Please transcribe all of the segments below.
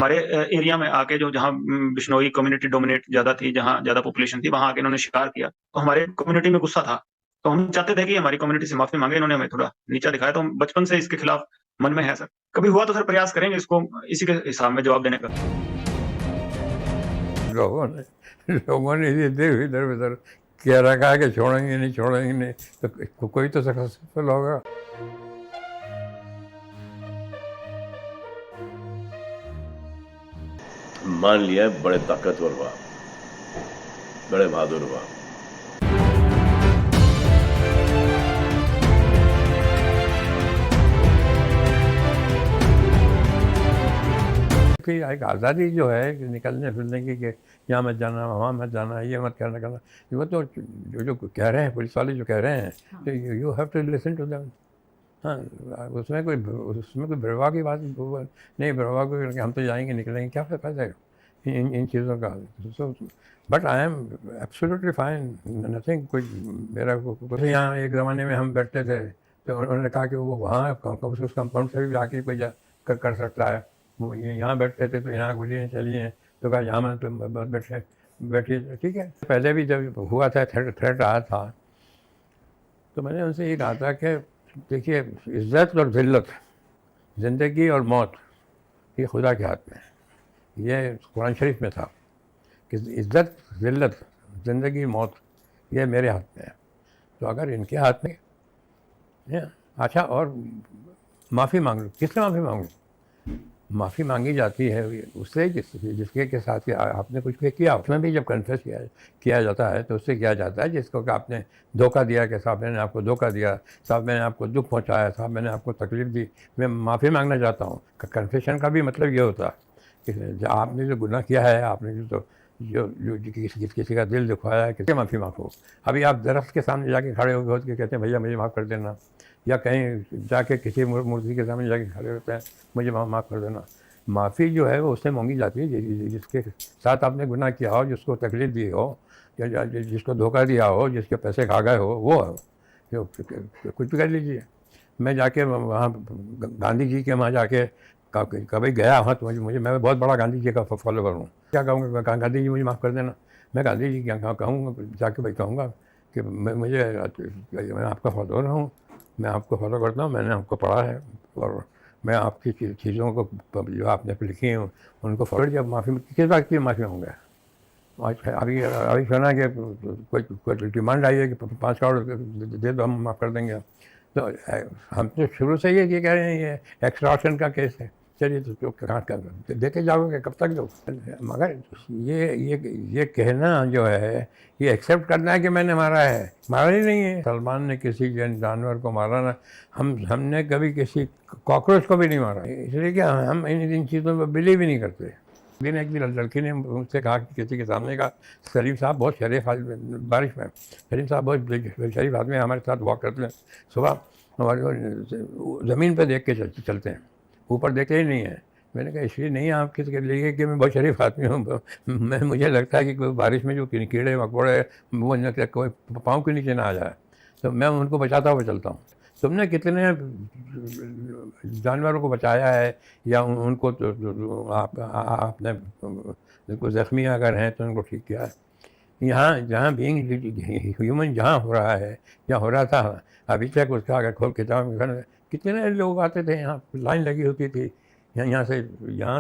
हमारे एरिया में आके जो जहाँ बिश्नोई कम्युनिटी डोमिनेट ज़्यादा थी, जहाँ ज़्यादा पॉपुलेशन थी, वहाँ आके इन्होंने शिकार किया। तो हमारे कम्युनिटी में गुस्सा था। तो हम चाहते थे कि हमारी कम्युनिटी से माफ़ी माँगे, इन्होंने हमें थोड़ा नीचा दिखाया, तो हम बचपन से इसके खिलाफ मन में है सर। कभी हुआ तो सर प्रयास करेंगे इसको इसी के हिसाब में जवाब देने का। लोगों ने इधर-उधर कह रखा है कि छोड़ेंगे नहीं, तो कोई तो सक्सेसफुल होगा। मान लिया है बड़े ताकतवर हुआ, बड़े बहादुर हुआ। कि एक आज़ादी जो है कि निकलने फिरने की, कि यहाँ मत जाना, वहाँ मत जाना, ये मत करना, वो तो जो कह रहे हैं, पुलिस वाले जो कह रहे हैं, तो you have to listen to them. हाँ, उसमें कोई परवाह की बात नहीं, परवाह कोई हम तो जाएंगे निकलेंगे, क्या फ़ायदा है इन चीज़ों का। So but I am absolutely fine, nothing. कोई मेरा कुछ यहाँ एक ज़माने में हम बैठते थे तो उन्होंने कहा कि वो वहाँ उस कंपाउंड से भी जाके कोई कर सकता है। वो यहाँ बैठते थे तो यहाँ घुसिए चलिए, तो कहा यहाँ तो बैठिए, ठीक है। पहले भी जब हुआ था, थ्रेट आया था, तो मैंने उनसे ये कहा था कि देखिए, इज़्ज़त और ज़िल्लत, ज़िंदगी और मौत, ये खुदा के हाथ में है। ये कुरान शरीफ में था कि इज़्ज़त, ज़िल्लत, ज़िंदगी, मौत, ये मेरे हाथ में है। तो अगर इनके हाथ में है, अच्छा, और माफ़ी मांग लो। किससे माफ़ी मांगूँ? माफ़ी मांगी जाती है उससे जिसके के साथ कि आपने कुछ किया, उसमें भी जब कन्फेस किया जाता है तो उससे किया जाता है जिसको कि आपने धोखा दिया, कि साहब मैंने आपको धोखा दिया, साहब मैंने आपको दुख पहुंचाया, साहब मैंने आपको तकलीफ़ दी, मैं माफ़ी मांगना चाहता हूँ। कन्फेशन का भी मतलब ये होता है कि आपने जो गुनाह किया है, आपने जो किसी का दिल दुखाया है, किससे माफ़ी मांगो। अभी आप दरख्त के सामने जाके खड़े हो के कहते हैं भैया मुझे माफ़ कर देना, या कहीं जाके किसी मूर्ति के सामने जाके खड़े होते हैं मुझे माफ़ कर देना। माफ़ी जो है वो उससे मांगी जाती है जिसके साथ आपने गुनाह किया हो, जिसको तकलीफ़ दी हो, या जिसको धोखा दिया हो, जिसके पैसे खा गए हो, वो जो कुछ भी कर लीजिए। मैं जाके वहाँ गांधी जी के वहाँ जाके कभी गया वहाँ, तो मुझे मैं बहुत बड़ा गांधी जी का फॉलोवर हूँ। क्या कहूँगा, गांधी जी मुझे माफ़ कर देना। मैं गांधी जी क्या कहूँगा, जाके भाई कहूँगा कि मैं आपका फॉलोवर हूँ, मैं आपको फॉलो करता हूँ, मैंने आपको पढ़ा है और मैं आपकी चीज़ों को जो आपने लिखी हैं उनको फॉलो। जब माफ़ी किस बात की माफ़ी मांगा? अभी सुना कि कोई डिमांड आई है कि 5 करोड़ दे दो, हम माफ़ कर देंगे। तो हम तो शुरू से ये कह रहे हैं ये एक्सटॉर्शन का केस है। चलिए तो कहाँ कर देते जाओगे, कब तक दो? मगर ये कहना जो है, ये एक्सेप्ट करना है कि मैंने मारा है, मारा ही नहीं है। सलमान ने किसी जानवर को मारा ना, हमने कभी किसी कॉकरोच को भी नहीं मारा, इसलिए कि हम इन चीज़ों पर बिलीव ही नहीं करते। एक दिन लड़की ने मुझसे कहा कि किसी के सामने का, सलीम साहब बहुत शरीफ आदमी, बारिश में सलीम साहब बहुत शरीफ आदमी हमारे साथ वॉक करते हैं, सुबह हमारे ज़मीन पर देख के चलते हैं, ऊपर देखते ही नहीं है। मैंने कहा इसलिए नहीं आप किसके लिए कि मैं बहुत शरीफ आदमी हूँ, मुझे लगता है कि कोई बारिश में जो कीड़े मकोड़े वो कोई पाँव के नीचे ना आ जाए, तो मैं उनको बचाता हुआ चलता हूँ। तुमने कितने जानवरों को बचाया है, या उनको आपने उनको ज़ख्मी अगर हैं तो उनको ठीक किया है। यहाँ जहाँ बीइंग ह्यूमन जहाँ हो रहा है, या हो रहा था अभी तक, उसका अगर खोल किताब में कितने लोग आते थे, यहाँ लाइन लगी होती थी, यहाँ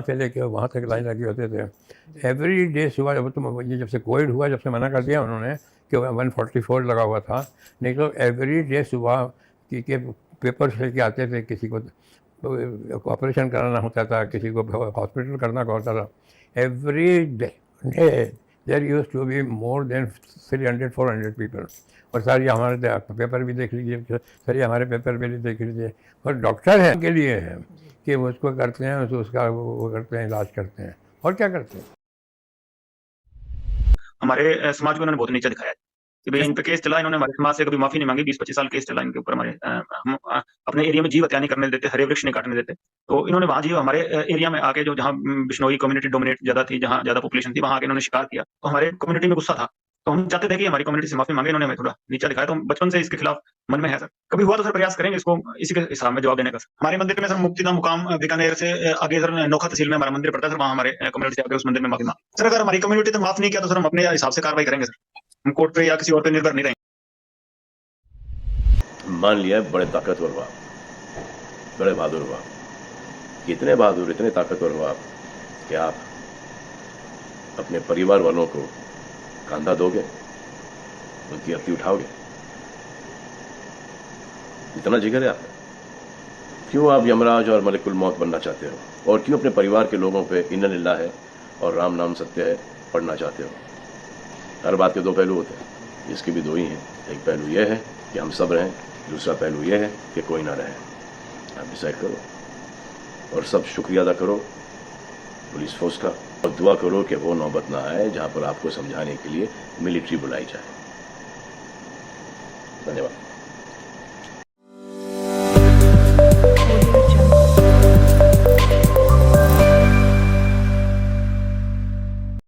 से लेके वहाँ तक लाइन लगे होते थे एवरी डे सुबह। तो ये जब से कोविड हुआ, जब से मना कर दिया उन्होंने कि 144 लगा हुआ था, नहीं तो एवरी डे सुबह के पेपर लेके आते थे, किसी को ऑपरेशन कराना होता था, किसी को हॉस्पिटल करना होता था। Every day there used to be more than 300-400 people. और सर ये हमारे पेपर भी देख लीजिए, सर ये हमारे पेपर भी देख लीजिए। और डॉक्टर है के लिए है कि वो उसको करते हैं, उसका वो करते हैं, इलाज करते हैं, और क्या करते हैं। हमारे समाज को इन्होंने बहुत नीचा दिखाया कि भाई इन पे केस चला, इन्होंने हमारे समाज से कभी माफ़ी नहीं माँगी, 20-25 साल केस चला इनके ऊपर हमारे। हम अपने एरिया में जीव हत्या नहीं करने देते, हरे वृक्ष नहीं काटने देते। तो इन्होंने वहाँ जीव हमारे एरिया में आके जो जहाँ बिश्नोई कम्युनिटी डोमिनेट ज़्यादा थी, जहाँ ज़्यादा पॉपुलेशन थी, वहाँ आके इन्होंने शिकार किया। तो हमारे कम्युनिटी में गुस्सा था। तो हम चाहते थे कि हमारी कम्युनिटी से माफी मांगे, इन्होंने हमें थोड़ा नीचा दिखाया, तो हम बचपन से इसके खिलाफ मन में है सर। कभी हुआ तो सर प्रयास करेंगे इसको इसी के हिसाब में जवाब देने का सर। हमारे मंदिर में सर मुक्तिधाम मुकाम बीकानेर से आगे सर नोखा तहसील में हमारा मंदिर पड़ता है सर, वहाँ हमारे कम्युनिटी से आगे उस मंदिर में माफी मांग सर। अगर हमारी कम्युनिटी ने माफ नहीं किया तो सर हम अपने हिसाब से कार्रवाई करेंगे सर, हम कोर्ट पे या किसी और पे निर्भर नहीं रहेंगे। मान लिया बड़े ताकतवर हो आप, बड़े बहादुर हो आप, इतने बहादुर इतने ताकतवर हो आप कि आप अपने परिवार वालों को कंधा दोगे, उनकी अर्थी उठाओगे, इतना जिगर है आप। क्यों आप यमराज और मलिकुल मौत बनना चाहते हो, और क्यों अपने परिवार के लोगों पे इन्ना लिल्लाह है और राम नाम सत्य है पढ़ना चाहते हो? हर बात के दो पहलू होते हैं, इसके भी दो ही हैं। एक पहलू यह है कि हम सब रहें, दूसरा पहलू यह है कि कोई ना रहे। आप डिसाइड करो और सब शुक्रिया अदा करो पुलिस फोर्स का, और दुआ करो कि वो नौबत ना आए जहां पर आपको समझाने के लिए मिलिट्री बुलाई जाए। धन्यवाद।